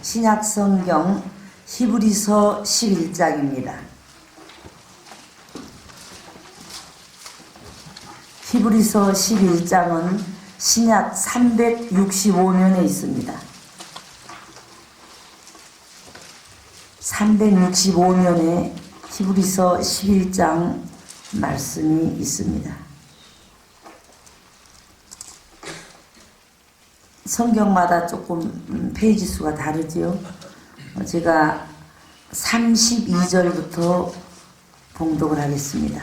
신약 성경 히브리서 11장입니다. 히브리서 11장은 신약 365면에 있습니다. 365면에 히브리서 11장 말씀이 있습니다. 성경마다 조금 페이지 수가 다르지요. 제가 32절부터 봉독을 하겠습니다.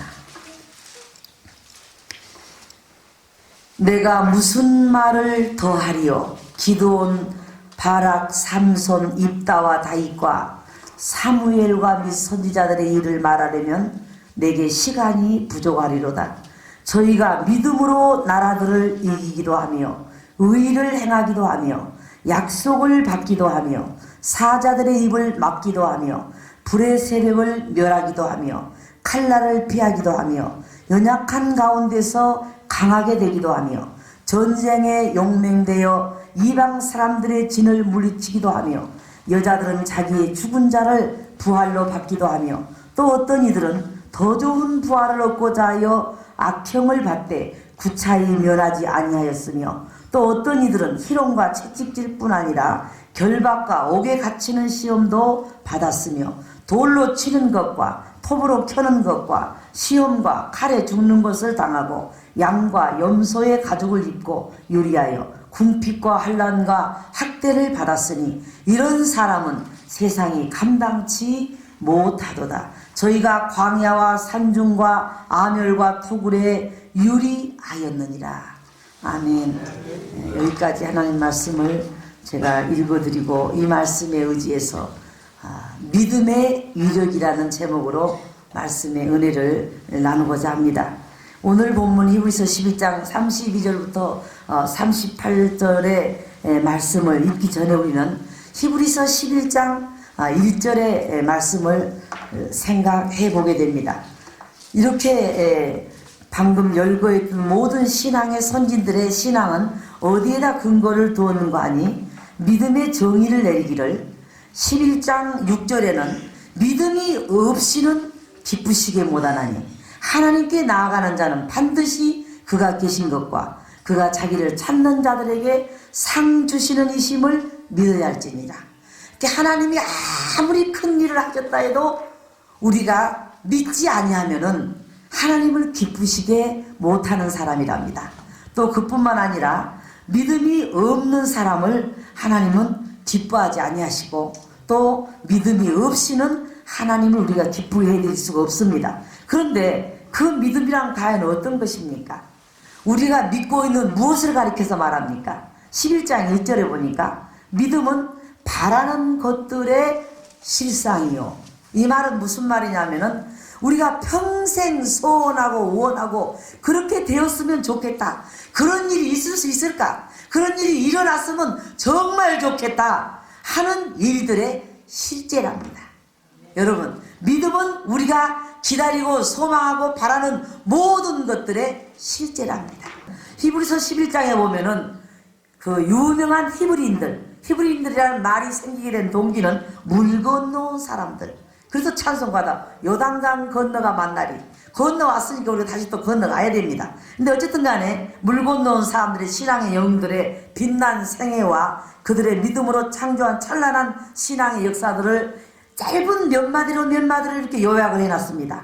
내가 무슨 말을 더하리요? 기드온, 바락, 삼손, 입다와 다윗과 사무엘과 및 선지자들의 일을 말하려면 내게 시간이 부족하리로다. 저희가 믿음으로 나라들을 이기기도 하며 의를 행하기도 하며 약속을 받기도 하며 사자들의 입을 막기도 하며 불의 세력을 멸하기도 하며 칼날을 피하기도 하며 연약한 가운데서 강하게 되기도 하며 전쟁에 용맹되어 이방 사람들의 진을 물리치기도 하며 여자들은 자기의 죽은 자를 부활로 받기도 하며 또 어떤 이들은 더 좋은 부활을 얻고자 하여 악형을 받되 구차히 면하지 아니하였으며 또 어떤 이들은 희롱과 채찍질뿐 아니라 결박과 옥에 갇히는 시험도 받았으며 돌로 치는 것과 톱으로 켜는 것과 시험과 칼에 죽는 것을 당하고 양과 염소의 가죽을 입고 유리하여 궁핍과 환난과 학대를 받았으니 이런 사람은 세상이 감당치 못하도다. 저희가 광야와 산중과 아멸과 토굴에 유리하였느니라. 아멘. 여기까지 하나님 말씀을 제가 읽어드리고 이 말씀에 의지해서 믿음의 위력이라는 제목으로 말씀의 은혜를 나누고자 합니다. 오늘 본문 히브리서 11장 32절부터 38절의 말씀을 읽기 전에 우리는 히브리서 11장 1절의 말씀을 생각해 보게 됩니다. 이렇게 방금 열거했던 모든 신앙의 선진들의 신앙은 어디에다 근거를 두었는가 하니 믿음의 정의를 내리기를 11장 6절에는 믿음이 없이는 기쁘시게 못하나니 하나님께 나아가는 자는 반드시 그가 계신 것과 그가 자기를 찾는 자들에게 상 주시는 이심을 믿어야 할지니라. 하나님이 아무리 큰 일을 하셨다 해도 우리가 믿지 아니하면은 하나님을 기쁘시게 못하는 사람이랍니다. 또 그뿐만 아니라 믿음이 없는 사람을 하나님은 기뻐하지 아니하시고 또 믿음이 없이는 하나님을 우리가 기쁘게 해드릴 수가 없습니다. 그런데 그 믿음이란 과연 어떤 것입니까? 우리가 믿고 있는 무엇을 가리켜서 말합니까? 11장 1절에 보니까 믿음은 바라는 것들의 실상이요. 이 말은 무슨 말이냐면은 우리가 평생 소원하고 원하고 그렇게 되었으면 좋겠다. 그런 일이 있을 수 있을까? 그런 일이 일어났으면 정말 좋겠다 하는 일들의 실제랍니다. 여러분, 믿음은 우리가 기다리고 소망하고 바라는 모든 것들의 실제랍니다. 히브리서 11장에 보면은 그 유명한 히브리인들이라는 말이 생기게 된 동기는 물 건너온 사람들. 그래서 찬송가다 요단강 건너가 만나리. 건너왔으니까 우리가 다시 또 건너가야 됩니다. 근데 어쨌든 간에 물 건너온 사람들의 신앙의 영웅들의 빛난 생애와 그들의 믿음으로 창조한 찬란한 신앙의 역사들을 짧은 몇 마디로 몇 마디를 이렇게 요약을 해놨습니다.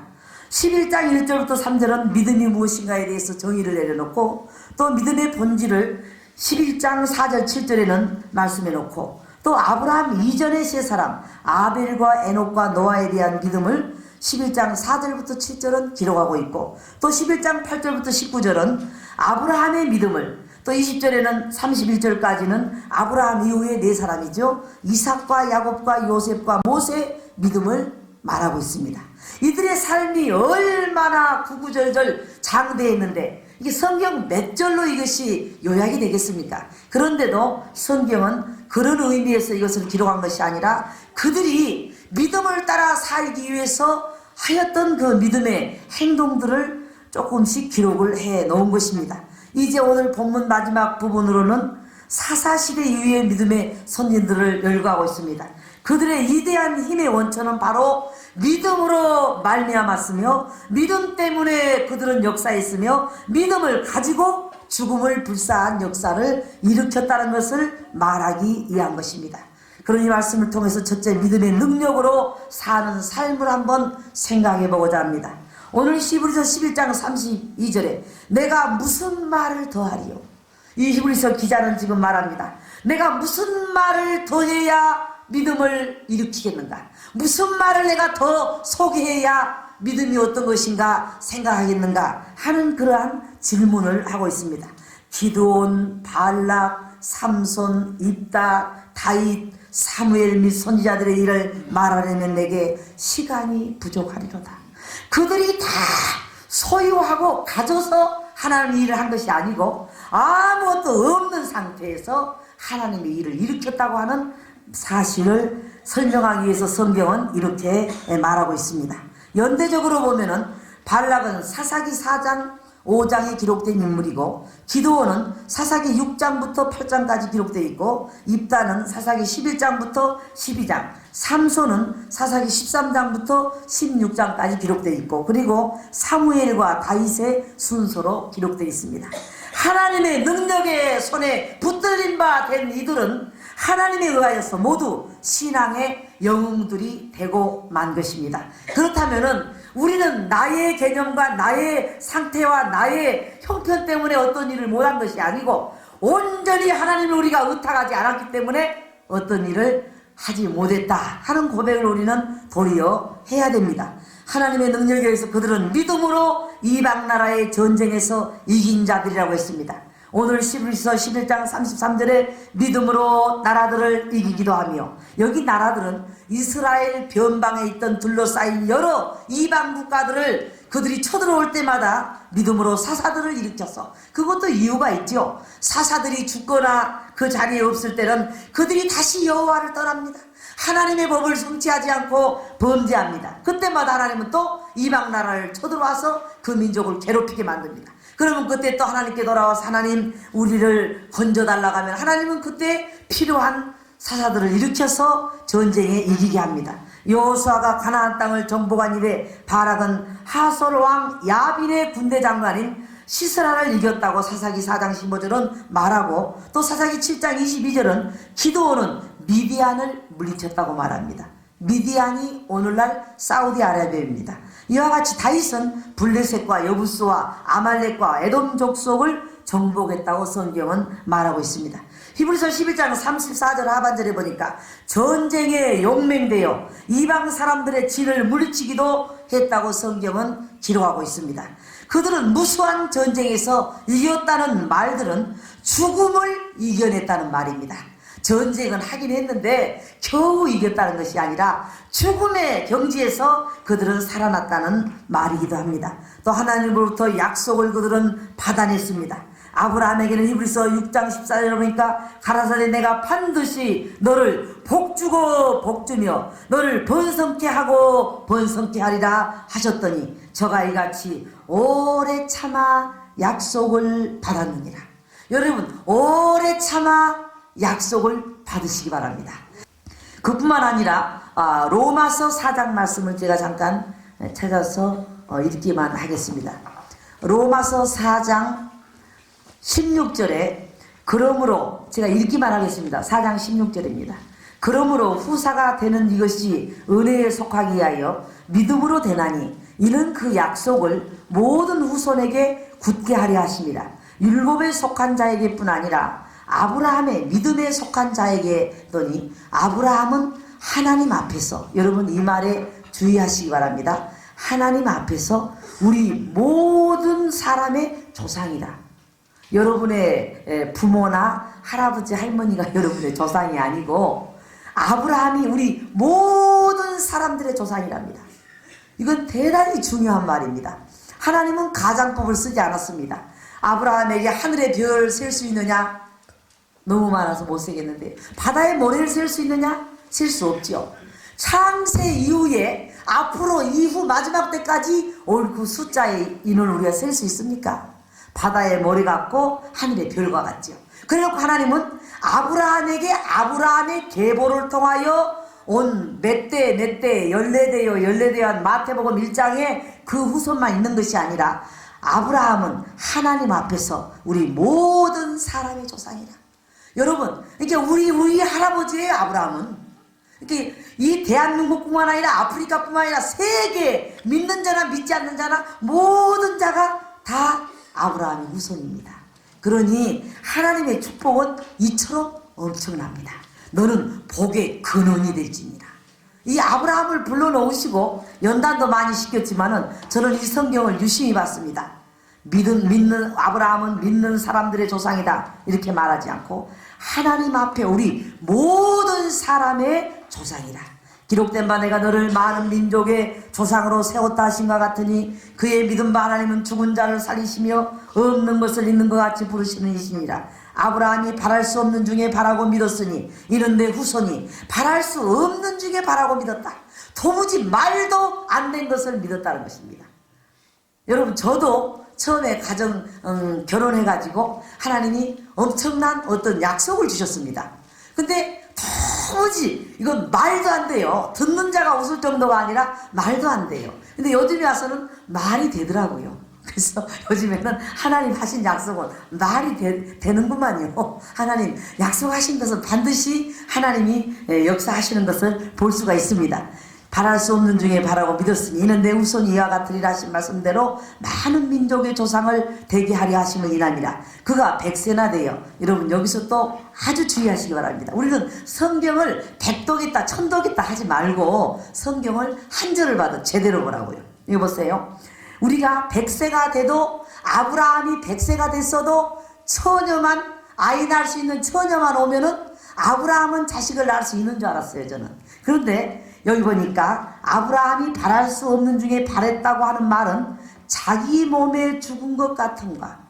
11장 1절부터 3절은 믿음이 무엇인가에 대해서 정의를 내려놓고 또 믿음의 본질을 11장 4절 7절에는 말씀해놓고 또 아브라함 이전의 세 사람 아벨과 에녹과 노아에 대한 믿음을 11장 4절부터 7절은 기록하고 있고 또 11장 8절부터 19절은 아브라함의 믿음을 또 20절에는 31절까지는 아브라함 이후의 네 사람이죠. 이삭과 야곱과 요셉과 모세 믿음을 말하고 있습니다. 이들의 삶이 얼마나 구구절절 장대했는데 이게 성경 몇 절로 이것이 요약이 되겠습니까? 그런데도 성경은 그런 의미에서 이것을 기록한 것이 아니라 그들이 믿음을 따라 살기 위해서 하였던 그 믿음의 행동들을 조금씩 기록을 해 놓은 것입니다. 이제 오늘 본문 마지막 부분으로는 사사시대 이후의 믿음의 선진들을 열거하고 있습니다. 그들의 위대한 힘의 원천은 바로 믿음으로 말미암았으며 믿음 때문에 그들은 역사했으며 믿음을 가지고 죽음을 불사한 역사를 일으켰다는 것을 말하기 위한 것입니다. 그러니 말씀을 통해서 첫째 믿음의 능력으로 사는 삶을 한번 생각해 보고자 합니다. 오늘 히브리서 11장 32절에 내가 무슨 말을 더하리요? 이 히브리서 기자는 지금 말합니다. 내가 무슨 말을 더해야 믿음을 일으키겠는가? 무슨 말을 내가 더 소개해야 믿음이 어떤 것인가 생각하겠는가 하는 그러한 질문을 하고 있습니다. 기드온, 발락, 삼손, 입다, 다윗, 사무엘 및 선지자들의 일을 말하려면 내게 시간이 부족하리로다. 그들이 다 소유하고 가져서 하나님의 일을 한 것이 아니고 아무것도 없는 상태에서 하나님의 일을 일으켰다고 하는 사실을 설명하기 위해서 성경은 이렇게 말하고 있습니다. 연대적으로 보면은 발락은 사사기 4장 5장에 기록된 인물이고 기드온은 사사기 6장부터 8장까지 기록되어 있고 입다는 사사기 11장부터 12장, 삼손은 사사기 13장부터 16장까지 기록되어 있고 그리고 사무엘과 다윗의 순서로 기록되어 있습니다. 하나님의 능력의 손에 붙들린 바 된 이들은 하나님에 의하여서 모두 신앙의 영웅들이 되고 만 것입니다. 그렇다면은 우리는 나의 개념과 나의 상태와 나의 형편 때문에 어떤 일을 못한 것이 아니고 온전히 하나님을 우리가 의탁하지 않았기 때문에 어떤 일을 하지 못했다 하는 고백을 우리는 도리어 해야 됩니다. 하나님의 능력에 의해서 그들은 믿음으로 이방 나라의 전쟁에서 이긴 자들이라고 했습니다. 오늘 히브리서 11장 33절에 믿음으로 나라들을 이기기도 하며 여기 나라들은 이스라엘 변방에 있던 둘러싸인 여러 이방 국가들을 그들이 쳐들어올 때마다 믿음으로 사사들을 일으켰어. 그것도 이유가 있죠. 사사들이 죽거나 그 자리에 없을 때는 그들이 다시 여호와를 떠납니다. 하나님의 법을 성취하지 않고 범죄합니다. 그때마다 하나님은 또 이방 나라를 쳐들어와서 그 민족을 괴롭히게 만듭니다. 그러면 그때 또 하나님께 돌아와서 하나님 우리를 건져달라고 하면 하나님은 그때 필요한 사사들을 일으켜서 전쟁에 이기게 합니다. 여호수아가 가나안 땅을 정복한 이래 바락은 하솔 왕 야빈의 군대 장관인 시스라를 이겼다고 사사기 4장 15절은 말하고 또 사사기 7장 22절은 기드온은 미디안을 물리쳤다고 말합니다. 미디안이 오늘날 사우디아라비아입니다. 이와 같이 다윗은 블레셋과 여부스와 아말렉과 에돔 족속을 정복했다고 성경은 말하고 있습니다. 히브리서 11장 34절 하반절에 보니까 전쟁에 용맹되어 이방 사람들의 진을 물리치기도 했다고 성경은 기록하고 있습니다. 그들은 무수한 전쟁에서 이겼다는 말들은 죽음을 이겨냈다는 말입니다. 전쟁은 하긴 했는데 겨우 이겼다는 것이 아니라 죽음의 경지에서 그들은 살아났다는 말이기도 합니다. 또 하나님으로부터 약속을 그들은 받아냈습니다. 아브라함에게는 히브리서 6장 14절에 보니까 가라사대 내가 반드시 너를 복주고 복주며 너를 번성케 하고 번성케 하리라 하셨더니 저가 이같이 오래 참아 약속을 받았느니라. 여러분 오래 참아 약속을 받으시기 바랍니다. 그뿐만 아니라 로마서 4장 말씀을 제가 잠깐 찾아서 읽기만 하겠습니다. 로마서 4장 16절에 그러므로 제가 읽기만 하겠습니다. 4장 16절입니다. 그러므로 후사가 되는 이것이 은혜에 속하기 위하여 믿음으로 되나니 이는 그 약속을 모든 후손에게 굳게 하려 하심이라. 율법에 속한 자에게뿐 아니라 아브라함의 믿음에 속한 자에게더니 아브라함은 하나님 앞에서 여러분 이 말에 주의하시기 바랍니다. 하나님 앞에서 우리 모든 사람의 조상이다. 여러분의 부모나 할아버지 할머니가 여러분의 조상이 아니고 아브라함이 우리 모든 사람들의 조상이랍니다. 이건 대단히 중요한 말입니다. 하나님은 가장법을 쓰지 않았습니다. 아브라함에게 하늘의 별 셀 수 있느냐? 너무 많아서 못 세겠는데 바다의 모래를 셀 수 있느냐? 셀 수 없죠. 창세 이후에 앞으로 이후 마지막 때까지 올 그 숫자의 인을 우리가 셀 수 있습니까? 바다의 모래 같고 하늘의 별과 같죠. 그래놓고 하나님은 아브라함에게 아브라함의 계보를 통하여 온 몇 대, 14대요 마태복음 1장에 그 후손만 있는 것이 아니라 아브라함은 하나님 앞에서 우리 모든 사람의 조상이라. 여러분, 이게 우리 할아버지예요, 아브라함은. 이렇게 이 대한민국뿐만 아니라 아프리카뿐만 아니라 세계 믿는 자나 믿지 않는 자나 모든 자가 다 아브라함의 후손입니다. 그러니 하나님의 축복은 이처럼 엄청납니다. 너는 복의 근원이 될지니라. 이 아브라함을 불러놓으시고 연단도 많이 시켰지만은 저는 이 성경을 유심히 봤습니다. 믿는 아브라함은 믿는 사람들의 조상이다 이렇게 말하지 않고 하나님 앞에 우리 모든 사람의 조상이라. 기록된 바 내가 너를 많은 민족의 조상으로 세웠다 하신과 같으니 그의 믿음 바 하나님은 죽은 자를 살리시며 없는 것을 있는 것 같이 부르시는 이시니라. 아브라함이 바랄 수 없는 중에 바라고 믿었으니 이는 내 후손이 바랄 수 없는 중에 바라고 믿었다. 도무지 말도 안 된 것을 믿었다는 것입니다. 여러분, 저도 처음에 결혼해가지고 하나님이 엄청난 어떤 약속을 주셨습니다. 근데 도무지 이건 말도 안 돼요. 듣는 자가 웃을 정도가 아니라 말도 안 돼요. 근데 요즘에 와서는 말이 되더라고요. 그래서 요즘에는 하나님 하신 약속은 말이 되는구만요. 하나님 약속하신 것은 반드시 하나님이 역사하시는 것을 볼 수가 있습니다. 바랄 수 없는 중에 바라고 믿었으니 이는 내 후손이 이와 같으리라 하신 말씀대로 많은 민족의 조상을 되게 하려 하심을 이남이라. 그가 100세나 되어. 여러분, 여기서 또 아주 주의하시기 바랍니다. 우리는 성경을 100독있다 1000독있다 하지 말고 성경을 한 절을 봐도 제대로 보라고요. 이거 보세요. 우리가 100세가 돼도 아브라함이 100세가 됐어도 처녀만 아이 낳을 수 있는 처녀만 오면은 아브라함은 자식을 낳을 수 있는 줄 알았어요, 저는. 그런데 여기 보니까 아브라함이 바랄 수 없는 중에 바랬다고 하는 말은 자기 몸에 죽은 것 같은가.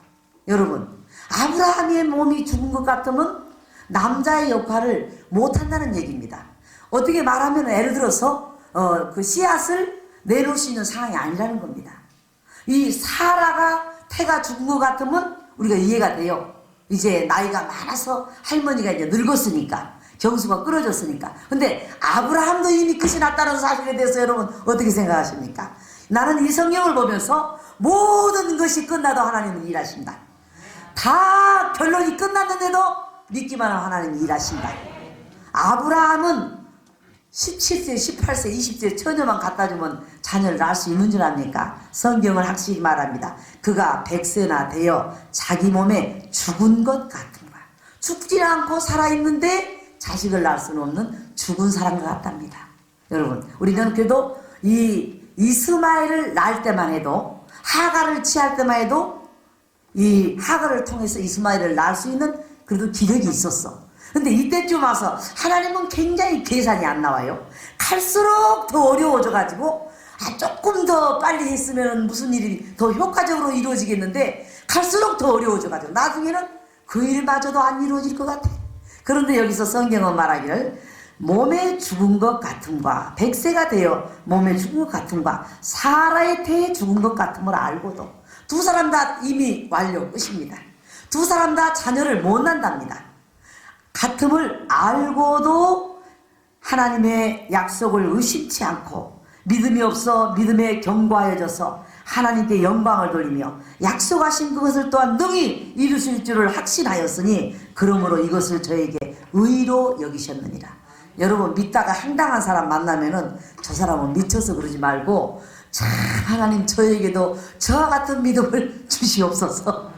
여러분, 아브라함의 몸이 죽은 것 같으면 남자의 역할을 못한다는 얘기입니다. 어떻게 말하면 예를 들어서 그 씨앗을 내놓을 수 있는 상황이 아니라는 겁니다. 이 사라가 태가 죽은 것 같으면 우리가 이해가 돼요. 이제 나이가 많아서 할머니가 이제 늙었으니까 경수가 끊어졌으니까. 근데 아브라함도 이미 끝이 났다는 사실에 대해서 여러분 어떻게 생각하십니까? 나는 이 성경을 보면서 모든 것이 끝나도 하나님은 일하신다. 다 결론이 끝났는데도 믿기만 하면 하나님이 일하신다. 아브라함은 17세, 18세, 20세 처녀만 갖다 주면 자녀를 낳을 수 있는 줄 압니까? 성경을 확실히 말합니다. 그가 100세나 되어 자기 몸에 죽은 것 같은가. 죽지 않고 살아있는데 자식을 낳을 수는 없는 죽은 사람과 같답니다. 여러분, 우리는 그래도 이 이스마엘을 낳을 때만 해도 하갈을 취할 때만 해도 이 하갈을 통해서 이스마엘을 낳을 수 있는 그래도 기력이 있었어. 근데 이때쯤 와서 하나님은 굉장히 계산이 안 나와요. 갈수록 더 어려워져 가지고 조금 더 빨리 했으면 무슨 일이 더 효과적으로 이루어지겠는데 갈수록 더 어려워져 가지고 나중에는 그 일마저도 안 이루어질 것 같아. 그런데 여기서 성경은 말하기를 몸에 죽은 것 같음과 100세가 되어 몸에 죽은 것 같음과 사라의 태에 죽은 것 같음을 알고도 두 사람 다 이미 완료 끝입니다. 두 사람 다 자녀를 못 낳는답니다. 같음을 알고도 하나님의 약속을 의심치 않고 믿음이 없어 믿음에 견고하여져서 하나님께 영광을 돌리며 약속하신 그것을 또한 능히 이루실 줄을 확신하였으니 그러므로 이것을 저에게 의로 여기셨느니라. 여러분, 믿다가 행당한 사람 만나면은 저 사람은 미쳐서 그러지 말고 참 하나님 저에게도 저와 같은 믿음을 주시옵소서.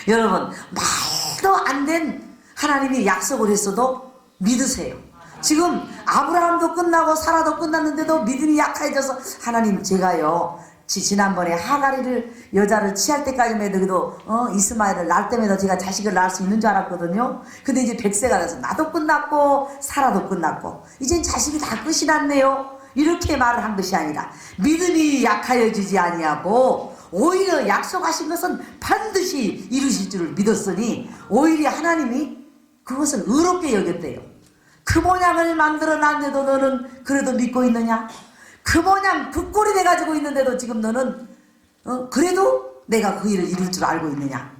여러분, 말도 안 된 하나님이 약속을 했어도 믿으세요. 지금 아브라함도 끝나고 사라도 끝났는데도 믿음이 약해져서 하나님 제가요 지난번에 하갈이를 여자를 취할 때까지만 해도 이스마엘을 낳을 때마다 제가 자식을 낳을 수 있는 줄 알았거든요. 근데 이제 100세가 돼서 나도 끝났고 사라도 끝났고 이젠 자식이 다 끝이 났네요. 이렇게 말을 한 것이 아니라 믿음이 약하여지지 아니하고 오히려 약속하신 것은 반드시 이루실 줄을 믿었으니 오히려 하나님이 그것을 의롭게 여겼대요. 그 모양을 만들어 놨는데도 너는 그래도 믿고 있느냐? 그 모양 그 꼴이 돼가지고 있는데도 지금 너는 그래도 내가 그 일을 이룰 줄 알고 있느냐?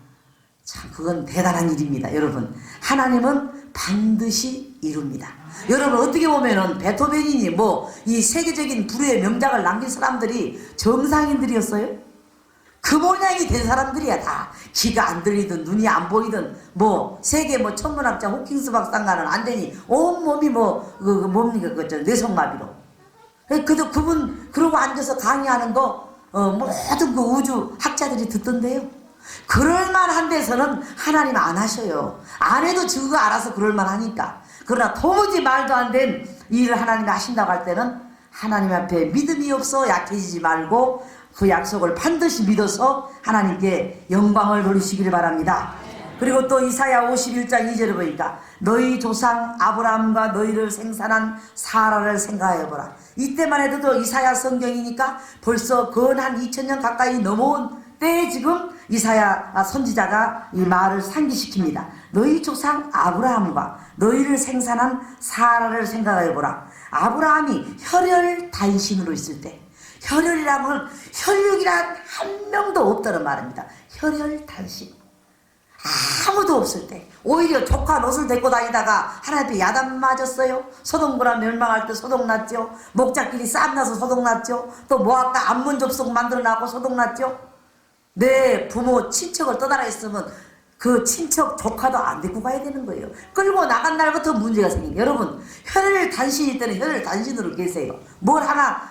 참 그건 대단한 일입니다. 여러분, 하나님은 반드시 이룹니다. 여러분, 어떻게 보면은 베토벤이니 뭐 이 세계적인 불후의 명작을 남긴 사람들이 정상인들이었어요? 그 모양이 된 사람들이야. 다 귀가 안 들리든 눈이 안 보이든 뭐 세계 뭐 천문학자 호킹스 박사과는 안 되니 온몸이 뭐 뭡니까 그 뇌성마비로. 그래도 그분 그러고 앉아서 강의하는 거 모든 그 우주 학자들이 듣던데요. 그럴만한 데서는 하나님 안 하셔요. 안 해도 저거 알아서 그럴만하니까. 그러나 도무지 말도 안 된 일을 하나님이 하신다고 할 때는 하나님 앞에 믿음이 없어 약해지지 말고 그 약속을 반드시 믿어서 하나님께 영광을 돌리시기를 바랍니다. 그리고 또 이사야 51장 2절을 보니까 너희 조상 아브라함과 너희를 생산한 사라를 생각해 보라. 이때만 해도 또 이사야 성경이니까 벌써 근 한 2000년 가까이 넘어온 때에 지금 이사야 선지자가 이 말을 상기시킵니다. 너희 조상 아브라함과 너희를 생산한 사라를 생각해 보라. 아브라함이 혈혈 단신으로 있을 때, 혈혈이라면 혈육이란 한 명도 없다는 말입니다. 혈혈 단신. 아무도 없을 때 오히려 족한 옷을 데리고 다니다가 하나님 앞에 야단 맞았어요. 소돔고라 멸망할 때 소독났죠. 목자끼리 쌈나서 소독났죠. 또 모압과 암몬 접속 만들어놨고 소독났죠. 내 부모 친척을 떠나라 했으면 그 친척 조카도 안 데리고 가야 되는 거예요. 끌고 나간 날부터 문제가 생깁니다. 여러분, 혈혈 단신일 때는 혈혈 단신으로 계세요. 뭘 하나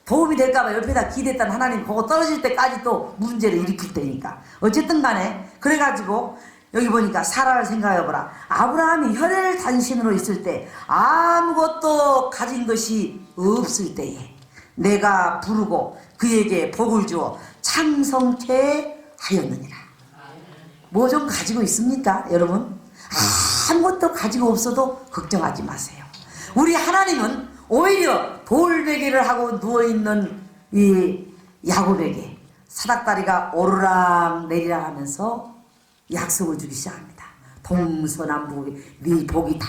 도움이 될까봐 옆에다 기댔던 하나님 보고 떨어질 때까지 또 문제를 일으킬 테니까. 어쨌든 간에 그래가지고 여기 보니까 사라를 생각해보라. 아브라함이 혈혈 단신으로 있을 때 아무것도 가진 것이 없을 때에 내가 부르고 그에게 복을 주어 창성케 하였느니라. 뭐 좀 가지고 있습니까 여러분? 아무것도 가지고 없어도 걱정하지 마세요. 우리 하나님은 오히려 돌베개를 하고 누워있는 이 야곱에게 사닥다리가 오르락 내리락 하면서 약속을 주기 시작합니다. 동서남북 네 복이 다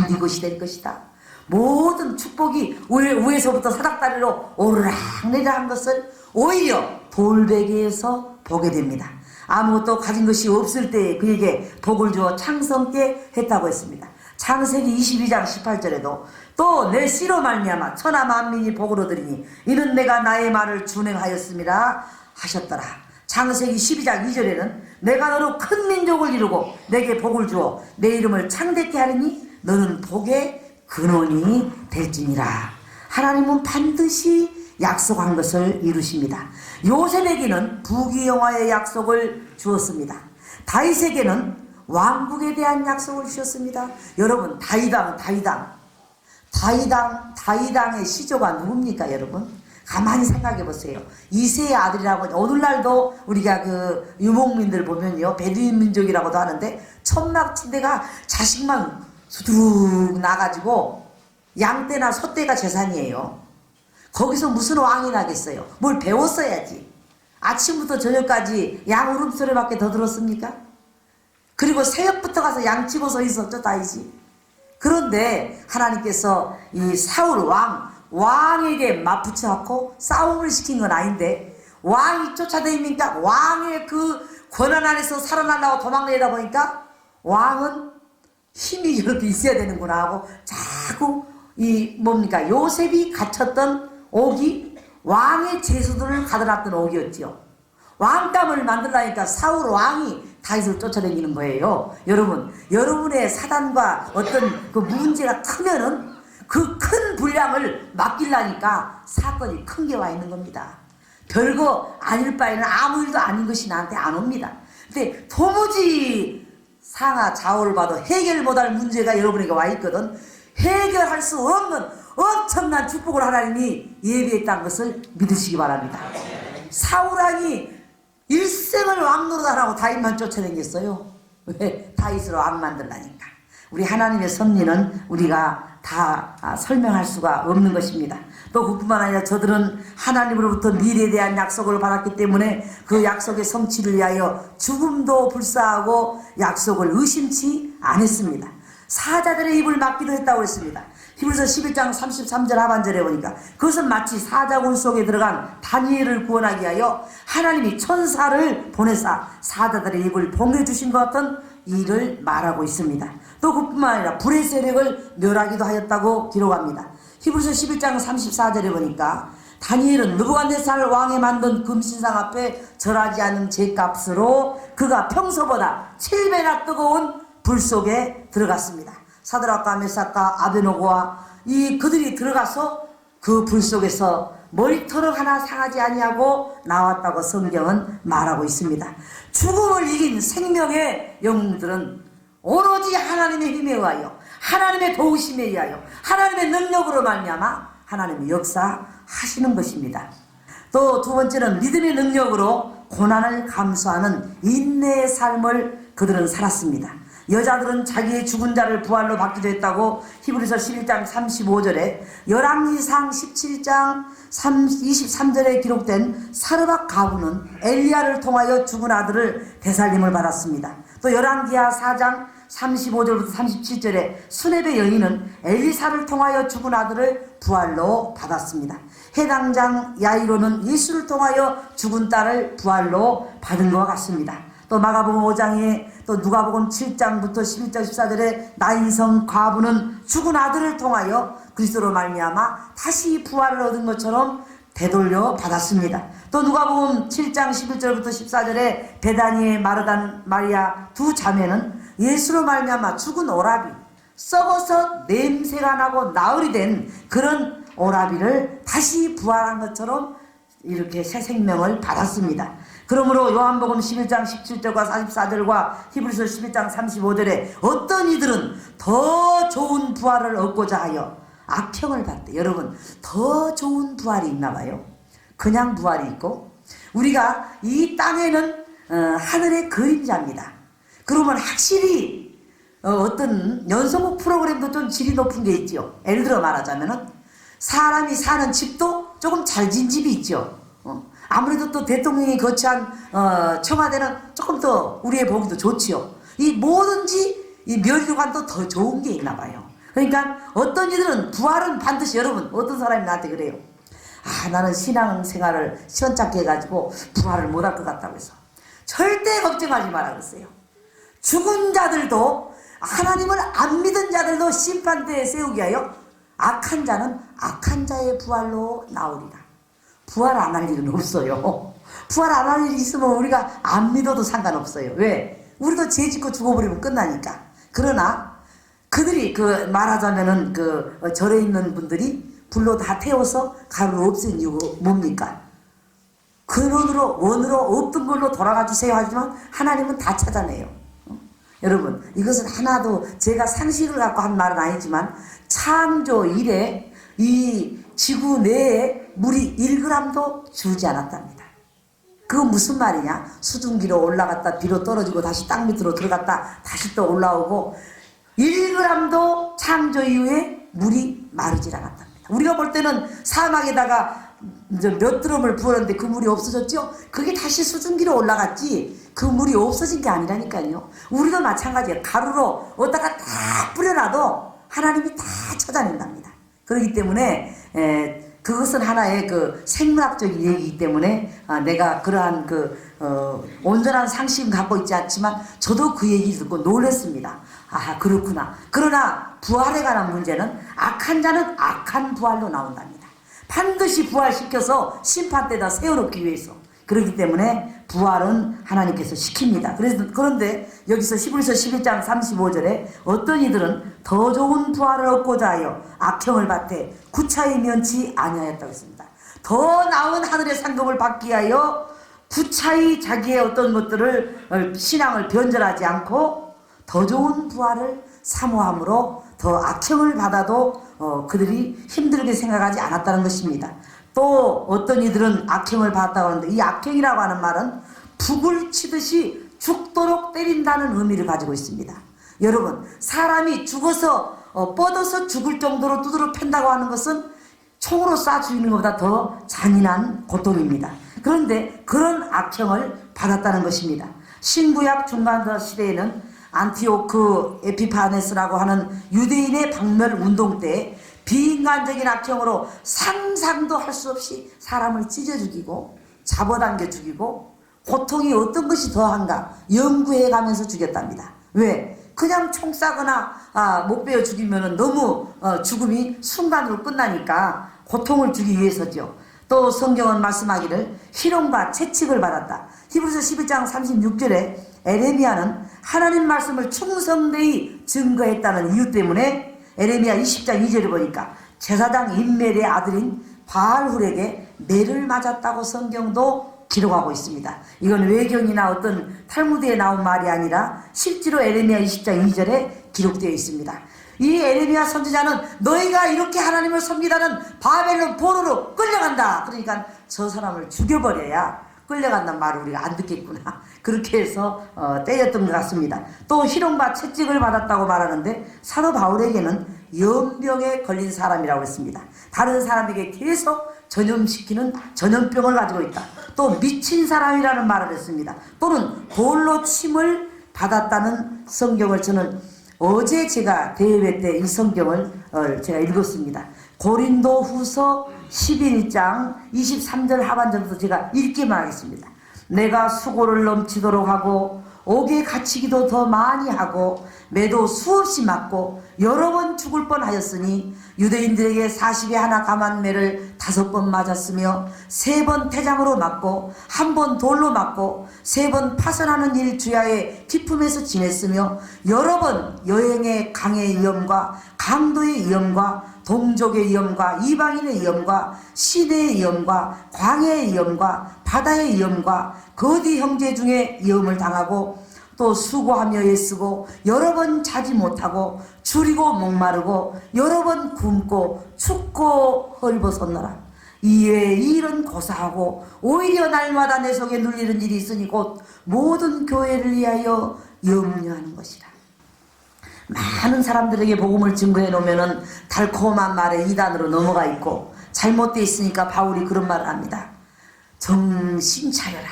네 것이 될 것이다. 모든 축복이 위에서부터 사닥다리로 오르락 내리락 한 것을 오히려 돌베개에서 보게 됩니다. 아무것도 가진 것이 없을 때 그에게 복을 주어 창성케 했다고 했습니다. 창세기 22장 18절에도 또 내 씨로 말미암아 천하 만민이 복을 얻으리니 이는 내가 나의 말을 준행하였음이라 하셨더라. 창세기 12장 2절에는 내가 너로 큰 민족을 이루고 내게 복을 주어 내 이름을 창대케 하리니 너는 복의 근원이 될지니라. 하나님은 반드시 약속한 것을 이루십니다. 요셉에게는 부귀영화의 약속을 주었습니다. 다윗에게는 왕국에 대한 약속을 주셨습니다. 여러분, 다윗왕의 시조가 누굽니까 여러분? 가만히 생각해 보세요. 이세의 아들이라고 오늘날도 우리가 그 유목민들 보면요 베두인 민족이라고도 하는데 천막침대가 자식만 수두룩 나가지고 양떼나 소떼가 재산이에요. 거기서 무슨 왕이 나겠어요? 뭘 배웠어야지. 아침부터 저녁까지 양 울음소리밖에 더 들었습니까? 그리고 새벽부터 가서 양 치고 서 있었죠 다윗이. 그런데 하나님께서 이 사울 왕에게 맞붙여갖고 싸움을 시킨 건 아닌데 왕이 쫓아다니니까 왕의 그 권한 안에서 살아나려고 도망내다 보니까 왕은 힘이 이렇게 있어야 되는구나 하고 자꾸 요셉이 갇혔던 옥이 왕의 제수들을 가둬놨던 옥이었죠. 왕감을 만들라니까 사울 왕이 다윗을 쫓아다니는 거예요. 여러분, 여러분의 사단과 어떤 그 문제가 크면은 그 큰 분량을 맡기려니까 사건이 큰 게 와 있는 겁니다. 별거 아닐 바에는 아무 일도 아닌 것이 나한테 안 옵니다. 근데 도무지 상하 좌우를 봐도 해결 못할 문제가 여러분에게 와 있거든. 해결할 수 없는 엄청난 축복을 하나님이 예비했다는 것을 믿으시기 바랍니다. 사울왕이 일생을 왕 노릇하라고 다윗만 쫓아다녔어요. 왜? 다윗으로 왕 만들라니까. 우리 하나님의 섭리는 우리가 다 설명할 수가 없는 것입니다. 또 그뿐만 아니라 저들은 하나님으로부터 미래에 대한 약속을 받았기 때문에 그 약속의 성취를 위하여 죽음도 불사하고 약속을 의심치 않았습니다. 사자들의 입을 막기도 했다고 했습니다. 히브리서 11장 33절 하반절에 보니까 그것은 마치 사자굴 속에 들어간 다니엘을 구원하기 위하여 하나님이 천사를 보내사 사자들의 입을 봉해 주신 것 같은 일을 말하고 있습니다. 또 그뿐만 아니라 불의 세력을 멸하기도 하였다고 기록합니다. 히브리서 11장 34절에 보니까 다니엘은 느부갓네살 왕이 만든 금신상 앞에 절하지 않은 죄값으로 그가 평소보다 7배나 뜨거운 불 속에 들어갔습니다. 사드락과 메삭과 아베노고와 그들이 들어가서 그 불 속에서 머리털을 하나 상하지 아니하고 나왔다고 성경은 말하고 있습니다. 죽음을 이긴 생명의 영웅들은 오로지 하나님의 힘에 의하여, 하나님의 도우심에 의하여, 하나님의 능력으로 말미암아 하나님의 역사하시는 것입니다. 또 두 번째는 믿음의 능력으로 고난을 감수하는 인내의 삶을 그들은 살았습니다. 여자들은 자기의 죽은 자를 부활로 받기도 했다고 히브리서 11장 35절에 열왕기상 17장 23절에 기록된 사르밧 가부는 엘리야를 통하여 죽은 아들을 되살림을 받았습니다. 또 열왕기하 4장 35절부터 37절에 수렙의 여인은 엘리사를 통하여 죽은 아들을 부활로 받았습니다. 해당장 야이로는 예수를 통하여 죽은 딸을 부활로 받은 것 같습니다. 또 마가복음 5장에 또 누가복음 7장부터 11절 14절에 나인성 과부는 죽은 아들을 통하여 그리스도로 말미암아 다시 부활을 얻은 것처럼 되돌려 받았습니다. 또 누가복음 7장 11절부터 14절에 베다니의 마르단 마리아 두 자매는 예수로 말미암아 죽은 오라비, 썩어서 냄새가 나고 나흘이 된 그런 오라비를 다시 부활한 것처럼 이렇게 새 생명을 받았습니다. 그러므로 요한복음 11장 17절과 44절과 히브리서 11장 35절에 어떤 이들은 더 좋은 부활을 얻고자 하여 악형을 받대. 여러분, 더 좋은 부활이 있나 봐요. 그냥 부활이 있고, 우리가 이 땅에는 하늘의 그림자입니다. 그러면 확실히 어떤 연속곡 프로그램도 좀 질이 높은 게 있죠. 예를 들어 말하자면은 사람이 사는 집도 조금 잘 지은 집이 있죠. 아무래도 또 대통령이 거치한 청와대는 조금 더 우리의 보기도 좋지요. 이 뭐든지 이 멸류관도 더 좋은 게 있나 봐요. 그러니까 어떤 이들은 부활은 반드시, 여러분, 어떤 사람이 나한테 그래요. 나는 신앙생활을 시원찮게 해가지고 부활을 못할 것 같다고 해서 절대 걱정하지 마라 그랬어요. 죽은 자들도, 하나님을 안 믿은 자들도 심판대에 세우기 위하여 악한 자는 악한 자의 부활로 나오리라. 부활 안 할 일은 없어요. 부활 안 할 일이 있으면 우리가 안 믿어도 상관없어요. 왜? 우리도 죄 짓고 죽어버리면 끝나니까. 그러나 그들이 말하자면은 절에 있는 분들이 불로 다 태워서 가루를 없앤 이유가 뭡니까? 원으로 없던 걸로 돌아가 주세요 하지만 하나님은 다 찾아내요. 여러분, 이것은 하나도 제가 상식을 갖고 한 말은 아니지만 창조 이래 이 지구 내에 물이 1g도 줄지 않았답니다. 그건 무슨 말이냐? 수증기로 올라갔다 비로 떨어지고 다시 땅 밑으로 들어갔다 다시 또 올라오고 1g도 창조 이후에 물이 마르질 않았답니다. 우리가 볼 때는 사막에다가 이제 몇 드럼을 부었는데 그 물이 없어졌죠? 그게 다시 수증기로 올라갔지 그 물이 없어진 게 아니라니까요. 우리도 마찬가지예요. 가루로 어디다가 다 뿌려놔도 하나님이 다 찾아낸답니다. 그렇기 때문에 그것은 하나의 생물학적인 얘기이기 때문에 내가 그러한 온전한 상식은 갖고 있지 않지만 저도 그 얘기 듣고 놀랐습니다. 그렇구나. 그러나 부활에 관한 문제는 악한 자는 악한 부활로 나온답니다. 반드시 부활시켜서 심판대에다 세워놓기 위해서. 그렇기 때문에 부활은 하나님께서 시킵니다. 그런데 여기서 히브리서 11장 35절에 어떤 이들은 더 좋은 부활을 얻고자 하여 악형을 받되 구차히 면치 아니하였다고 했습니다. 더 나은 하늘의 상급을 받기 위하여 구차히 자기의 어떤 것들을 신앙을 변절하지 않고 더 좋은 부활을 사모함으로 더 악형을 받아도 그들이 힘들게 생각하지 않았다는 것입니다. 또 어떤 이들은 악형을 받았다고 하는데 이 악형이라고 하는 말은 북을 치듯이 죽도록 때린다는 의미를 가지고 있습니다. 여러분, 사람이 죽어서 뻗어서 죽을 정도로 두드러 팬다고 하는 것은 총으로 쏴 죽이는 것보다 더 잔인한 고통입니다. 그런데 그런 악형을 받았다는 것입니다. 신구약 중간자 시대에는 안티오크 에피파네스라고 하는 유대인의 박멸 운동 때 비인간적인 악행으로 상상도 할 수 없이 사람을 찢어 죽이고 잡아당겨 죽이고 고통이 어떤 것이 더한가 연구해 가면서 죽였답니다. 왜? 그냥 총 쏴거나 못 베어 죽이면 너무 죽음이 순간으로 끝나니까 고통을 주기 위해서죠. 또 성경은 말씀하기를 희롱과 채찍을 받았다. 히브리서 11장 36절에 에레미야는 하나님 말씀을 충성되이 증거했다는 이유 때문에 에레미야 20장 2절을 보니까 제사장 임멜의 아들인 바알훌에게 매를 맞았다고 성경도 기록하고 있습니다. 이건 외경이나 어떤 탈무드에 나온 말이 아니라 실제로 에레미야 20장 2절에 기록되어 있습니다. 이 에레미야 선지자는 너희가 이렇게 하나님을 섬기다는 바벨론 포로로 끌려간다. 그러니까 저 사람을 죽여버려야 끌려간다는 말을 우리가 안 듣겠구나. 그렇게 해서 때렸던 것 같습니다. 또 희롱과 채찍을 받았다고 말하는데 사도 바울에게는 연병에 걸린 사람이라고 했습니다. 다른 사람에게 계속 전염시키는 전염병을 가지고 있다. 또 미친 사람이라는 말을 했습니다. 또는 돌로 침을 받았다는 성경을 저는 어제 제가 대회 때 이 성경을 제가 읽었습니다. 고린도 후서 11장 23절 하반절부터 제가 읽기만 하겠습니다. 내가 수고를 넘치도록 하고 옥에 갇히기도 더 많이 하고 매도 수없이 맞고 여러 번 죽을 뻔하였으니 유대인들에게 40에 하나 감한 매를 5번 맞았으며 3번 태장으로 맞고 1번 돌로 맞고 3번 파선하는 일 주야의 기품에서 지냈으며 여러 번 여행의 강의 위험과 강도의 위험과 동족의 위험과 이방인의 위험과 시대의 위험과 광야의 위험과 바다의 위험과 거디 형제 중에 위험을 당하고 또 수고하며 애쓰고 여러 번 자지 못하고 줄이고 목마르고 여러 번 굶고 춥고 헐벗었노라. 이외에 이 일은 고사하고 오히려 날마다 내 속에 눌리는 일이 있으니 곧 모든 교회를 위하여 염려하는 것이라. 많은 사람들에게 복음을 증거해 놓으면은 달콤한 말에 이단으로 넘어가 있고 잘못되어 있으니까 바울이 그런 말을 합니다. 정신 차려라.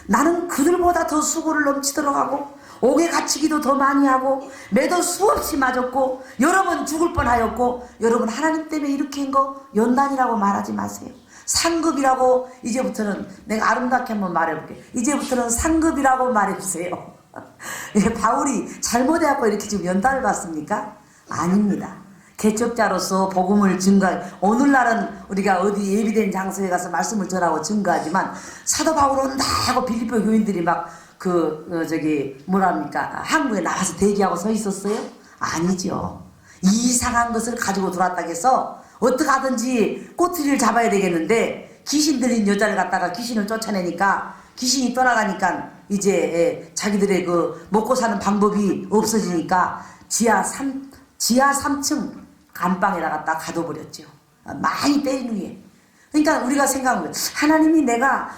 나는 그들보다 더 수고를 넘치도록 하고 옥에 갇히기도 더 많이 하고 매도 수없이 맞았고 여러 번 죽을 뻔하였고 여러분 하나님 때문에 이렇게 한 거 연단이라고 말하지 마세요. 상급이라고 이제부터는 내가 아름답게 한번 말해볼게요. 이제부터는 상급이라고 말해주세요. 바울이 잘못해갖고 이렇게 지금 연단을 받습니까? 아닙니다. 개척자로서 복음을 증거해 오늘날은 우리가 어디 예비된 장소에 가서 말씀을 전하고 증거하지만 사도 바울 온다 하고 빌립보 교인들이 막 뭐랍니까 한국에 나와서 대기하고 서 있었어요? 아니죠. 이상한 것을 가지고 들어왔다고 해서 어떻게 하든지 꼬투리를 잡아야 되겠는데 귀신 들린 여자를 갖다가 귀신을 쫓아내니까 귀신이 떠나가니까 이제 자기들의 그 먹고 사는 방법이 없어지니까 지하 3층 감방에다가 딱 가둬버렸죠. 많이 때린 후에. 그러니까 우리가 생각하는 거예요. 하나님이 내가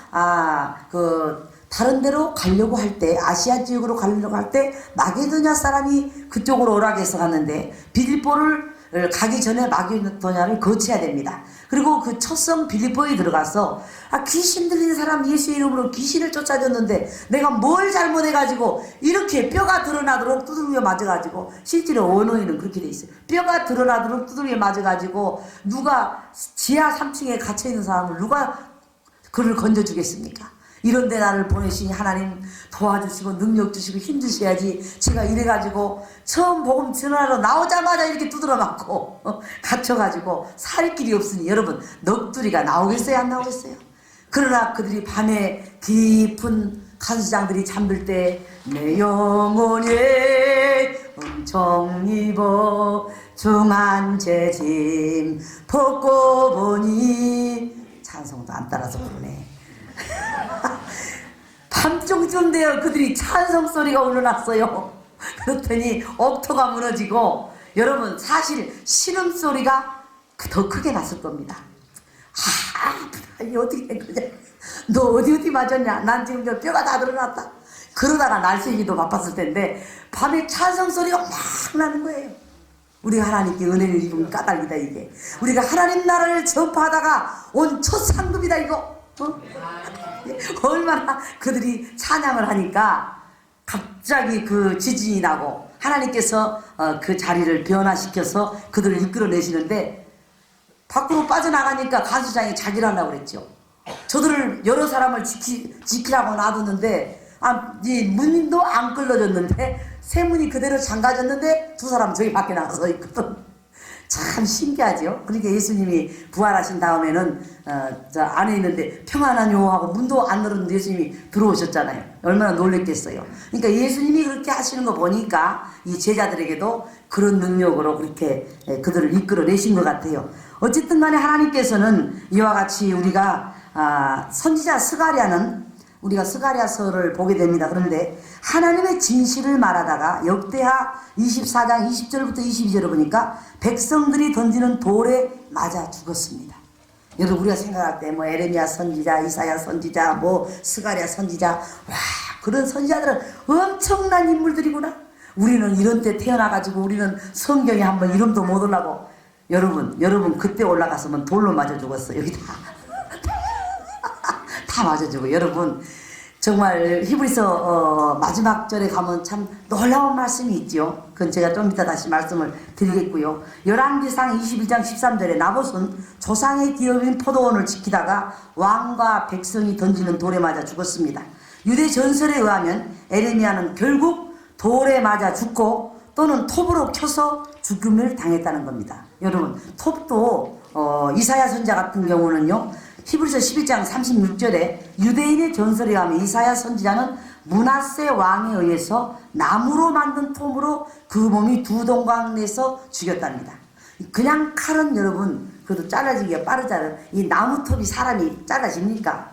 다른 데로 가려고 할 때 아시아 지역으로 가려고 할 때 마게도냐 사람이 그쪽으로 오락해서 갔는데 빌립보를 가기 전에 마게도냐를 거쳐야 됩니다. 그리고 그 첫성 빌립보에 들어가서 귀신 들린 사람 예수 이름으로 귀신을 쫓아줬는데 내가 뭘 잘못해가지고 이렇게 뼈가 드러나도록 두들겨 맞아가지고 실제로 원어에는 그렇게 돼 있어요. 뼈가 드러나도록 두들겨 맞아가지고 누가 지하 3층에 갇혀있는 사람을 누가 그를 건져주겠습니까? 이런데 나를 보내시니 하나님 도와주시고 능력 주시고 힘 주셔야지. 제가 이래가지고 처음 복음 전하러 나오자마자 이렇게 두드려 맞고 갇혀가지고 살 길이 없으니 여러분 넋두리가 나오겠어요 안 나오겠어요? 그러나 그들이 밤에 깊은 간수장들이 잠들 때 내 영혼이 엄청 입어 중한 죄짐 벗고 보니 찬송도 안 따라서 부르네. 밤중쯤 되어 그들이 찬송 소리가 울려났어요. 그랬더니 억토가 무너지고 여러분 사실 신음소리가 더 크게 났을 겁니다. 이게 어떻게 된 거냐? 너 어디 맞았냐? 난 지금 저 뼈가 다 드러났다. 그러다가 날 새기도 바빴을 텐데 밤에 찬송 소리가 막 나는 거예요. 우리가 하나님께 은혜를 입으면 까닭이다 이게. 우리가 하나님 나라를 전파하다가 온 첫 상급이다 이거. 얼마나 그들이 찬양을 하니까 갑자기 그 지진이 나고 하나님께서 그 자리를 변화시켜서 그들을 이끌어내시는데 밖으로 빠져나가니까 가수장이 자기를 하려고 그랬죠. 저들을 여러 사람을 지키라고 놔뒀는데 이 문도 안 끌어졌는데 새 문이 그대로 잠가졌는데 두 사람 저기 밖에 나가서 있거든. 참 신기하죠. 그러니까 예수님이 부활하신 다음에는 저 안에 있는데 평안하뇨 하고 문도 안 열었는데 예수님이 들어오셨잖아요. 얼마나 놀랬겠어요. 그러니까 예수님이 그렇게 하시는 거 보니까 이 제자들에게도 그런 능력으로 그렇게 그들을 이끌어내신 것 같아요. 어쨌든 간에 하나님께서는 이와 같이 우리가 선지자 스가랴는 우리가 스가랴서를 보게 됩니다. 그런데 하나님의 진실을 말하다가 역대하 24장 20절부터 22절을 보니까 백성들이 던지는 돌에 맞아 죽었습니다. 여러분 우리가 생각할 때 뭐 에레미야 선지자, 이사야 선지자, 뭐 스가랴 선지자, 와 그런 선지자들은 엄청난 인물들이구나. 우리는 이런 때 태어나가지고 우리는 성경에 한번 이름도 못 올라고. 여러분 그때 올라갔으면 돌로 맞아 죽었어. 여기 다 맞아 죽어. 여러분 정말 히브리서 마지막 절에 가면 참 놀라운 말씀이 있죠. 그건 제가 좀 이따 다시 말씀을 드리겠고요. 열왕기상 21장 13절에 나봇은 조상의 기업인 포도원을 지키다가 왕과 백성이 던지는 돌에 맞아 죽었습니다. 유대 전설에 의하면 에레미야는 결국 돌에 맞아 죽고 또는 톱으로 켜서 죽음을 당했다는 겁니다. 여러분 톱도 이사야 선지자 같은 경우는요. 히브리서 11장 36절에 유대인의 전설에 의하면 이사야 선지자는 므낫세 왕에 의해서 나무로 만든 톱으로 그 몸이 두 동강 내서 죽였답니다. 그냥 칼은 여러분 그래도 잘라지기가 빠르잖아요. 이 나무톱이 사람이 잘라집니까?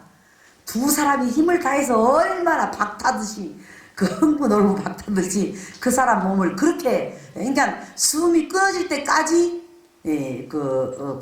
두 사람이 힘을 다해서 얼마나 박타듯이 그 흥분 얼굴 박타듯이 그 사람 몸을 그렇게 그러니까 숨이 끊어질 때까지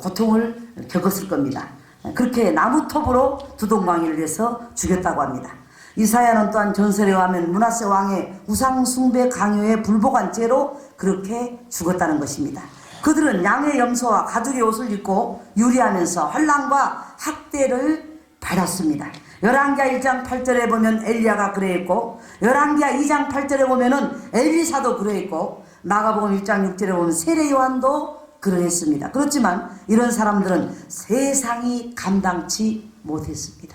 고통을 겪었을 겁니다. 그렇게 나무톱으로 두동강이를 내서 죽였다고 합니다. 이사야는 또한 전설에 의하면 므낫세 왕의 우상숭배 강요에 불복한 죄로 그렇게 죽었다는 것입니다. 그들은 양의 염소와 가죽의 옷을 입고 유리하면서 환난과 학대를 받았습니다. 열왕기하 1장 8절에 보면 엘리야가 그래했고 열왕기하 2장 8절에 보면은 엘리사도 그래했고 마가복음 1장 6절에 보면 세례 요한도 그러했습니다. 그렇지만 이런 사람들은 세상이 감당치 못했습니다.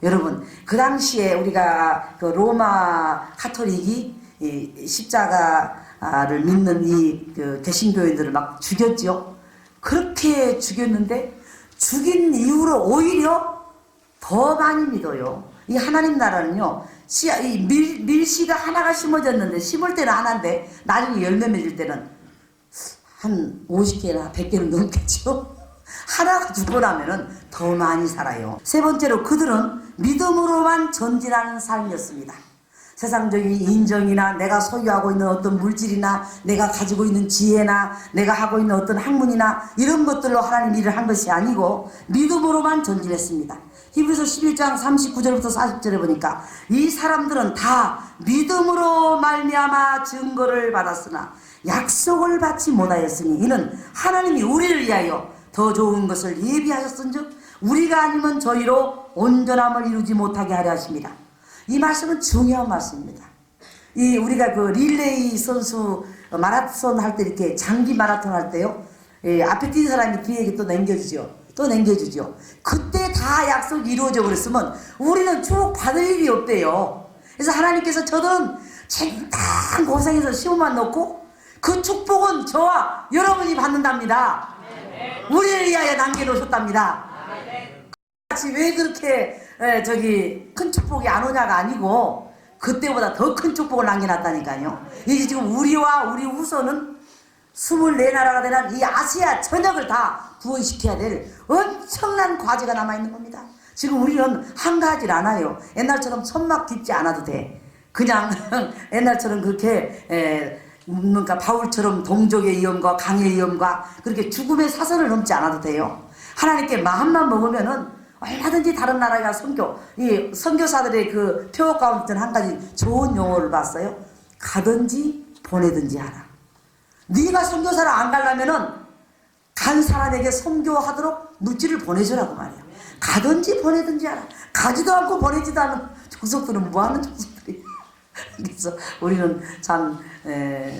여러분 그 당시에 우리가 그 로마 카톨릭이 십자가를 믿는 이 그 개신교인들을 막 죽였죠. 그렇게 죽였는데 죽인 이후로 오히려 더 많이 믿어요. 이 하나님 나라는요. 밀씨가 하나가 심어졌는데 심을 때는 하나인데 나중에 열매 맺을 때는 한 50개나 100개는 넘겠죠. 하나가 죽고 나면은 더 많이 살아요. 세 번째로 그들은 믿음으로만 전진하는 삶이었습니다. 세상적인 인정이나 내가 소유하고 있는 어떤 물질이나 내가 가지고 있는 지혜나 내가 하고 있는 어떤 학문이나 이런 것들로 하나님 일을 한 것이 아니고 믿음으로만 전진했습니다. 히브리서 11장 39절부터 40절에 보니까 이 사람들은 다 믿음으로 말미암아 증거를 받았으나 약속을 받지 못하였으니 이는 하나님이 우리를 위하여 더 좋은 것을 예비하셨은즉 우리가 아니면 저희로 온전함을 이루지 못하게 하려 하십니다. 이 말씀은 중요한 말씀입니다. 이 우리가 그 릴레이 선수 마라톤 할 때 이렇게 장기 마라톤 할 때요. 앞에 뛰는 사람이 뒤에 또 남겨주죠. 또 남겨주죠. 그때 다 약속이 이루어져 버렸으면 우리는 쭉 받을 일이 없대요. 그래서 하나님께서 저들은 쟁당 고생해서 시험만 넣고 그 축복은 저와 여러분이 받는답니다. 우리를 위하여 남겨놓으셨답니다. 같이 왜 그렇게 큰 축복이 안 오냐가 아니고 그때보다 더 큰 축복을 남겨놨다니까요. 이제 지금 우리와 우리 후손은 24나라가 되는 이 아시아 전역을 다 구원시켜야 될 엄청난 과제가 남아있는 겁니다. 지금 우리는 한가하질 않아요. 옛날처럼 천막 딛지 않아도 돼. 그냥 옛날처럼 그렇게 그러니까 바울처럼 동족의 위험과 강의 위험과 그렇게 죽음의 사선을 넘지 않아도 돼요. 하나님께 마음만 먹으면은 얼마든지 다른 나라가 이 선교사들의 그 표어 가운데 한 가지 좋은 용어를 봤어요. 가든지 보내든지 하라. 네가 선교사를 안 가려면은 간 사람에게 선교하도록 물질을 보내주라고 말이야. 가든지 보내든지 하라. 가지도 않고 보내지도 않은 족속들은 뭐하는 족속들이야. 그래서 우리는 참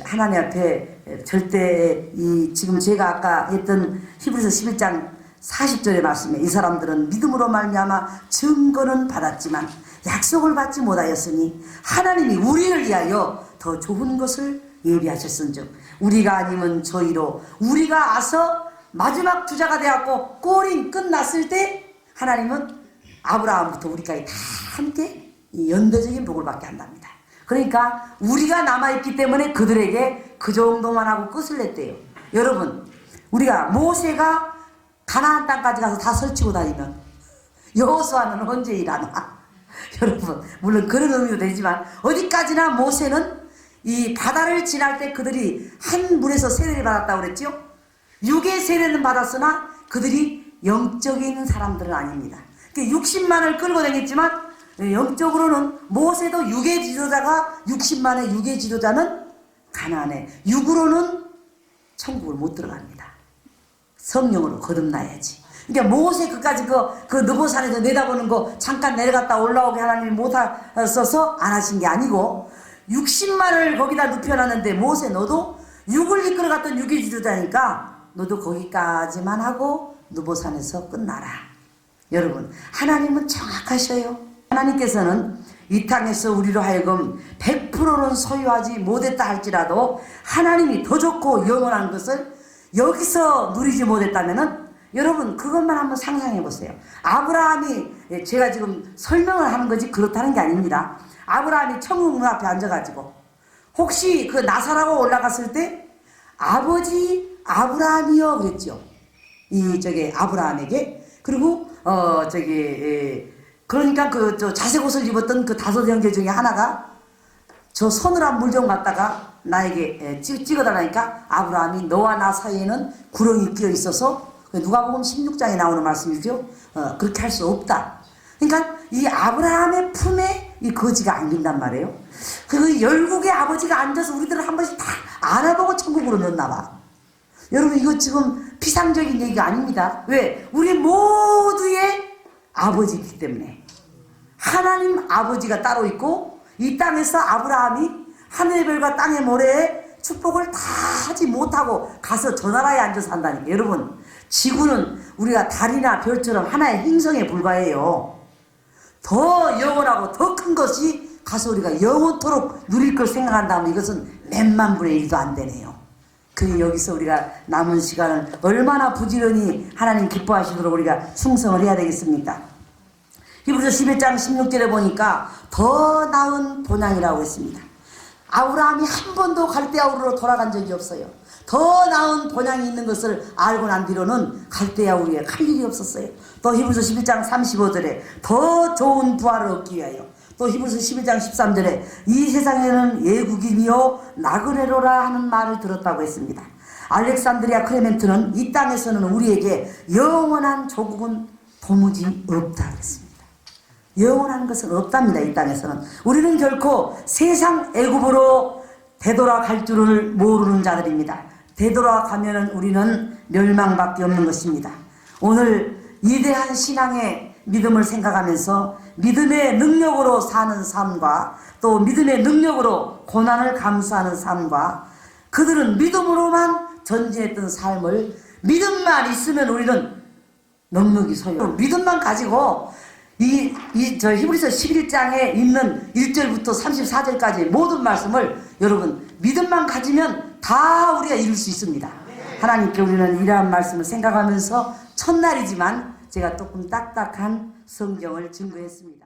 하나님 앞에 절대 지금 제가 아까 했던 히브리서 11장 40절의 말씀에 이 사람들은 믿음으로 말미암아 증거는 받았지만 약속을 받지 못하였으니 하나님이 우리를 위하여 더 좋은 것을 예비하셨은즉 우리가 아니면 저희로 우리가 와서 마지막 주자가 되었고 골이 끝났을 때 하나님은 아브라함부터 우리까지 다 함께 연대적인 복을 받게 한답니다. 그러니까 우리가 남아있기 때문에 그들에게 그 정도만 하고 끝을 냈대요. 여러분, 우리가 모세가 가나안 땅까지 가서 다 설치고 다니면 여호수아는 언제 일하나? 여러분, 물론 그런 의미도 되지만 어디까지나 모세는 이 바다를 지날 때 그들이 한 물에서 세례를 받았다고 그랬죠? 육의 세례는 받았으나 그들이 영적인 사람들은 아닙니다. 60만을 끌고 다녔지만 영적으로는 모세도 육의 지도자가 60만의 육의 지도자는 가나안에 육으로는 천국을 못 들어갑니다. 성령으로 거듭나야지. 그러니까 모세 그까지 그 느보산에서 내다보는 거 잠깐 내려갔다 올라오게 하나님이 못 하셔서 안 하신 게 아니고 60만을 거기다 눕혀놨는데 모세 너도 육을 이끌어갔던 육의 지도자니까 너도 거기까지만 하고 느보산에서 끝나라. 여러분, 하나님은 정확하셔요. 하나님께서는 이 땅에서 우리로 하여금 100%는 소유하지 못했다 할지라도 하나님이 더 좋고 영원한 것을 여기서 누리지 못했다면은 여러분 그것만 한번 상상해 보세요. 아브라함이 제가 지금 설명을 하는 거지 그렇다는 게 아닙니다. 아브라함이 천국 문 앞에 앉아가지고 혹시 그 나사라고 올라갔을 때 아버지 아브라함이요 그랬죠. 아브라함에게. 그리고 그러니까 저 자색 옷을 입었던 그 5 형제 중에 하나가 저 서늘한 물 좀 갖다가 나에게 찍어달라니까 아브라함이 너와 나 사이에는 구렁이 끼어 있어서 누가복음 16장에 나오는 말씀이죠. 그렇게 할 수 없다. 그러니까 이 아브라함의 품에 이 거지가 안긴단 말이에요. 그 열국의 아버지가 앉아서 우리들을 한 번씩 다 안아보고 천국으로 넣나 봐. 여러분 이거 지금 피상적인 얘기가 아닙니다. 왜? 우리 모두의 아버지이기 때문에. 하나님 아버지가 따로 있고 이 땅에서 아브라함이 하늘의 별과 땅의 모래에 축복을 다 하지 못하고 가서 저 나라에 앉아서 산다니까. 여러분 지구는 우리가 달이나 별처럼 하나의 행성에 불과해요. 더 영원하고 더 큰 것이 가서 우리가 영원토록 누릴 걸 생각한다면 이것은 몇만 분의 1도 안 되네요. 그러니 여기서 우리가 남은 시간을 얼마나 부지런히 하나님 기뻐하시도록 우리가 충성을 해야 되겠습니까? 히브리서 11장 16절에 보니까 더 나은 본향이라고 했습니다. 아브라함이 한 번도 갈대아우르로 돌아간 적이 없어요. 더 나은 본향이 있는 것을 알고 난 뒤로는 갈대아우르에 갈 일이 없었어요. 또 히브리서 11장 35절에 더 좋은 부활을 얻기 위하여, 또 히브리서 11장 13절에 이 세상에는 예국인이요 나그네로라 하는 말을 들었다고 했습니다. 알렉산드리아 클레멘트는 이 땅에서는 우리에게 영원한 조국은 도무지 없다 그랬습니다. 영원한 것은 없답니다. 이 땅에서는 우리는 결코 세상 애굽으로 되돌아갈 줄을 모르는 자들입니다. 되돌아가면은 우리는 멸망밖에 없는 것입니다. 오늘 위대한 신앙의 믿음을 생각하면서 믿음의 능력으로 사는 삶과 또 믿음의 능력으로 고난을 감수하는 삶과 그들은 믿음으로만 전진했던 삶을 믿음만 있으면 우리는 넉넉히 소유. 믿음만 가지고 저 히브리서 11장에 있는 1절부터 34절까지 모든 말씀을 여러분 믿음만 가지면 다 우리가 이룰 수 있습니다. 하나님께 우리는 이러한 말씀을 생각하면서 첫날이지만 제가 조금 딱딱한 성경을 증거했습니다.